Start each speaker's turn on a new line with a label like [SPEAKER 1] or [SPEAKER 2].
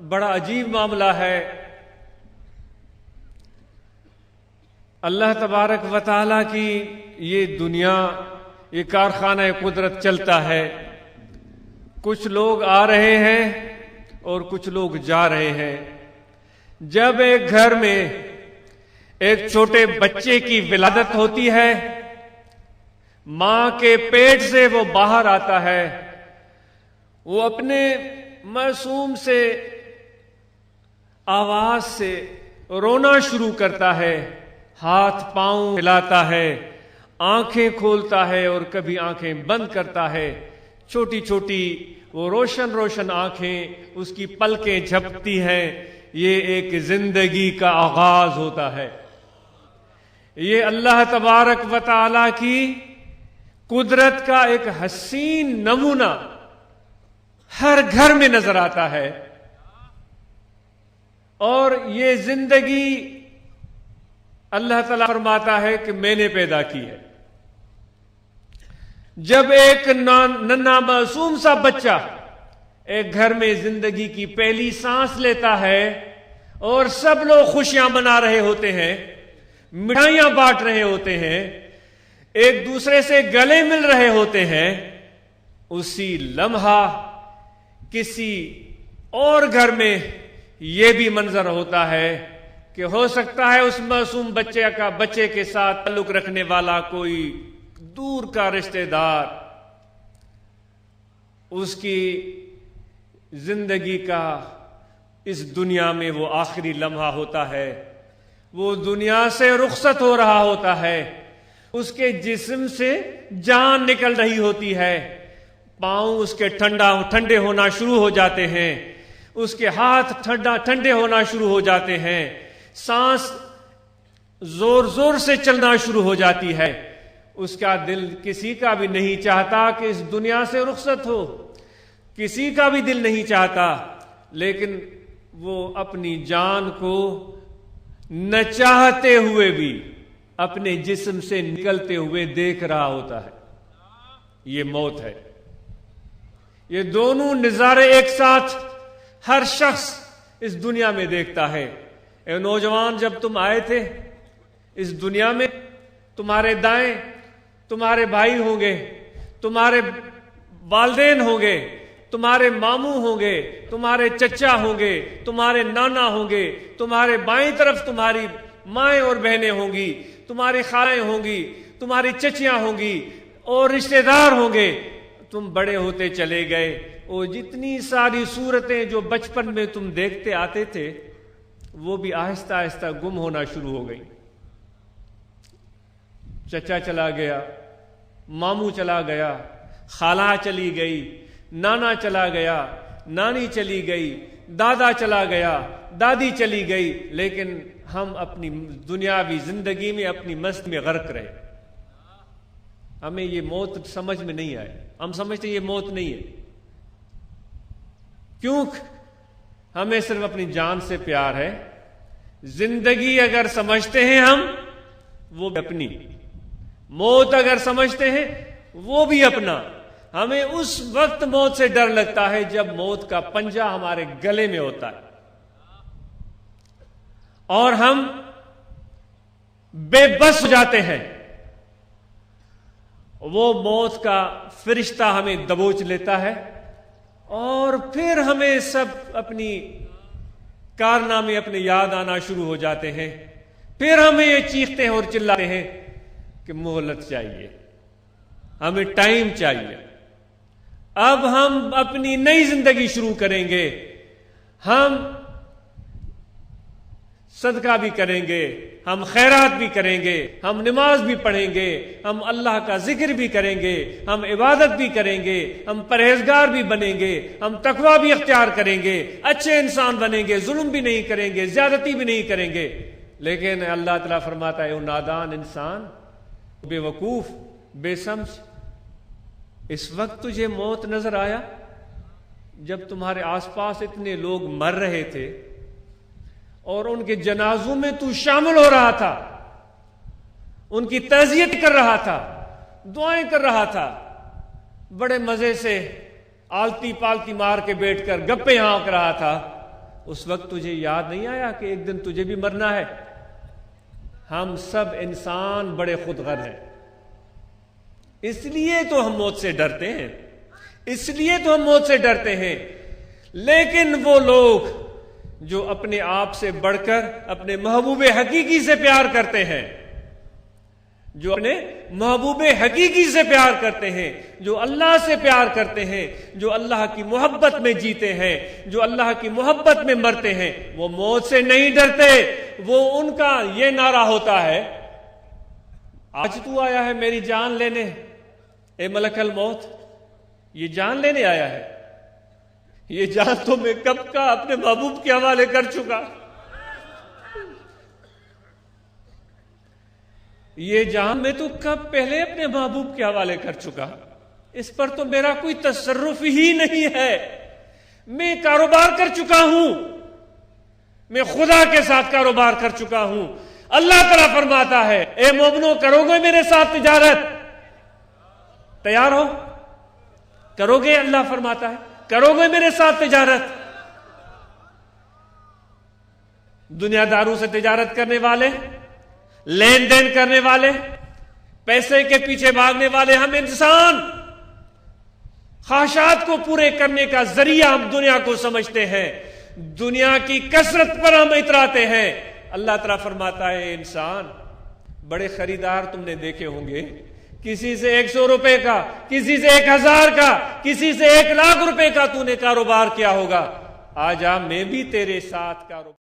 [SPEAKER 1] بڑا عجیب معاملہ ہے. اللہ تبارک و تعالیٰ کی یہ دنیا، یہ کارخانہ قدرت چلتا ہے. کچھ لوگ آ رہے ہیں اور کچھ لوگ جا رہے ہیں. جب ایک گھر میں ایک چھوٹے بچے کی ولادت ہوتی ہے، ماں کے پیٹ سے وہ باہر آتا ہے، وہ اپنے معصوم سے آواز سے رونا شروع کرتا ہے، ہاتھ پاؤں ہلاتا ہے، آنکھیں کھولتا ہے اور کبھی آنکھیں بند کرتا ہے. چھوٹی چھوٹی وہ روشن روشن آنکھیں، اس کی پلکیں جھپکتی ہیں. یہ ایک زندگی کا آغاز ہوتا ہے. یہ اللہ تبارک و تعالی کی قدرت کا ایک حسین نمونہ ہر گھر میں نظر آتا ہے. اور یہ زندگی اللہ تعالیٰ فرماتا ہے کہ میں نے پیدا کی ہے. جب ایک ننھا معصوم سا بچہ ایک گھر میں زندگی کی پہلی سانس لیتا ہے اور سب لوگ خوشیاں منا رہے ہوتے ہیں، مٹھائیاں بانٹ رہے ہوتے ہیں، ایک دوسرے سے گلے مل رہے ہوتے ہیں، اسی لمحہ کسی اور گھر میں یہ بھی منظر ہوتا ہے کہ ہو سکتا ہے اس معصوم بچے کے ساتھ تعلق رکھنے والا کوئی دور کا رشتہ دار اس کی زندگی کا اس دنیا میں وہ آخری لمحہ ہوتا ہے. وہ دنیا سے رخصت ہو رہا ہوتا ہے، اس کے جسم سے جان نکل رہی ہوتی ہے، پاؤں اس کے ٹھنڈے ہونا شروع ہو جاتے ہیں، اس کے ہاتھ ٹھنڈے ہونا شروع ہو جاتے ہیں، سانس زور زور سے چلنا شروع ہو جاتی ہے. اس کا دل کسی کا بھی نہیں چاہتا کہ اس دنیا سے رخصت ہو، کسی کا بھی دل نہیں چاہتا، لیکن وہ اپنی جان کو نہ چاہتے ہوئے بھی اپنے جسم سے نکلتے ہوئے دیکھ رہا ہوتا ہے. یہ موت ہے. یہ دونوں نظارے ایک ساتھ ہر شخص اس دنیا میں دیکھتا ہے. اے نوجوان، جب تم آئے تھے اس دنیا میں، تمہارے دائیں تمہارے بھائی ہوں گے، تمہارے والدین ہوں گے، تمہارے ماموں ہوں گے، تمہارے چچا ہوں گے، تمہارے نانا ہوں گے، تمہارے بائیں طرف تمہاری مائیں اور بہنیں ہوں گی، تمہاری خالیں ہوں گی، تمہاری چچیاں ہوں گی اور رشتہ دار ہوں گے. تم بڑے ہوتے چلے گئے، اور جتنی ساری صورتیں جو بچپن میں تم دیکھتے آتے تھے وہ بھی آہستہ آہستہ گم ہونا شروع ہو گئی. چچا چلا گیا، ماموں چلا گیا، خالہ چلی گئی، نانا چلا گیا، نانی چلی گئی، دادا چلا گیا، دادی چلی گئی، لیکن ہم اپنی دنیاوی زندگی میں اپنی مست میں غرق رہے. ہمیں یہ موت سمجھ میں نہیں آئے. ہم سمجھتے یہ موت نہیں ہے. کیوں؟ ہمیں صرف اپنی جان سے پیار ہے. زندگی اگر سمجھتے ہیں ہم، وہ بھی اپنی. موت اگر سمجھتے ہیں وہ بھی اپنا. ہمیں اس وقت موت سے ڈر لگتا ہے جب موت کا پنجہ ہمارے گلے میں ہوتا ہے اور ہم بے بس ہو جاتے ہیں. وہ موت کا فرشتہ ہمیں دبوچ لیتا ہے اور پھر ہمیں سب اپنی کارنامے اپنے یاد آنا شروع ہو جاتے ہیں. پھر ہمیں یہ چیختے ہیں اور چلاتے ہیں کہ مہلت چاہیے، ہمیں ٹائم چاہیے. اب ہم اپنی نئی زندگی شروع کریں گے. ہم صدقہ بھی کریں گے، ہم خیرات بھی کریں گے، ہم نماز بھی پڑھیں گے، ہم اللہ کا ذکر بھی کریں گے، ہم عبادت بھی کریں گے، ہم پرہیزگار بھی بنیں گے، ہم تقویٰ بھی اختیار کریں گے، اچھے انسان بنیں گے، ظلم بھی نہیں کریں گے، زیادتی بھی نہیں کریں گے. لیکن اللہ تعالیٰ فرماتا ہے، وہ نادان انسان، بے وقوف، بے سمجھ، اس وقت تجھے موت نظر آیا جب تمہارے آس پاس اتنے لوگ مر رہے تھے اور ان کے جنازوں میں تو شامل ہو رہا تھا، ان کی تعزیت کر رہا تھا، دعائیں کر رہا تھا، بڑے مزے سے آلتی پالتی مار کے بیٹھ کر گپے ہانک رہا تھا. اس وقت تجھے یاد نہیں آیا کہ ایک دن تجھے بھی مرنا ہے؟ ہم سب انسان بڑے خود غرض ہیں، اس لیے تو ہم موت سے ڈرتے ہیں، اس لیے تو ہم موت سے ڈرتے ہیں۔ لیکن وہ لوگ جو اپنے آپ سے بڑھ کر اپنے محبوب حقیقی سے پیار کرتے ہیں، جو اپنے محبوب حقیقی سے پیار کرتے ہیں، جو اللہ سے پیار کرتے ہیں، جو اللہ کی محبت میں جیتے ہیں، جو اللہ کی محبت میں مرتے ہیں، وہ موت سے نہیں ڈرتے۔ وہ ان کا یہ نعرہ ہوتا ہے، آج تو آیا ہے میری جان لینے، اے ملک الموت، یہ جان لینے آیا ہے؟ یہ جان تو میں کب کا اپنے محبوب کے حوالے کر چکا، یہ جان میں تو کب پہلے اپنے محبوب کے حوالے کر چکا، اس پر تو میرا کوئی تصرف ہی نہیں ہے، میں کاروبار کر چکا ہوں، میں خدا کے ساتھ کاروبار کر چکا ہوں۔ اللہ تعالیٰ فرماتا ہے، اے مومنو کرو گے میرے ساتھ تجارت؟ تیار ہو؟ کرو گے؟ اللہ فرماتا ہے کرو گے میرے ساتھ تجارت؟ دنیا داروں سے تجارت کرنے والے، لین دین کرنے والے، پیسے کے پیچھے بھاگنے والے ہم انسان، خواہشات کو پورے کرنے کا ذریعہ ہم دنیا کو سمجھتے ہیں، دنیا کی کثرت پر ہم اتراتے ہیں۔ اللہ تعالیٰ فرماتا ہے انسان، بڑے خریدار تم نے دیکھے ہوں گے، کسی سے 100 روپے کا، کسی سے 1000 کا، کسی سے 1 لاکھ روپے کا تو نے کاروبار کیا ہوگا، آج میں بھی تیرے ساتھ کاروبار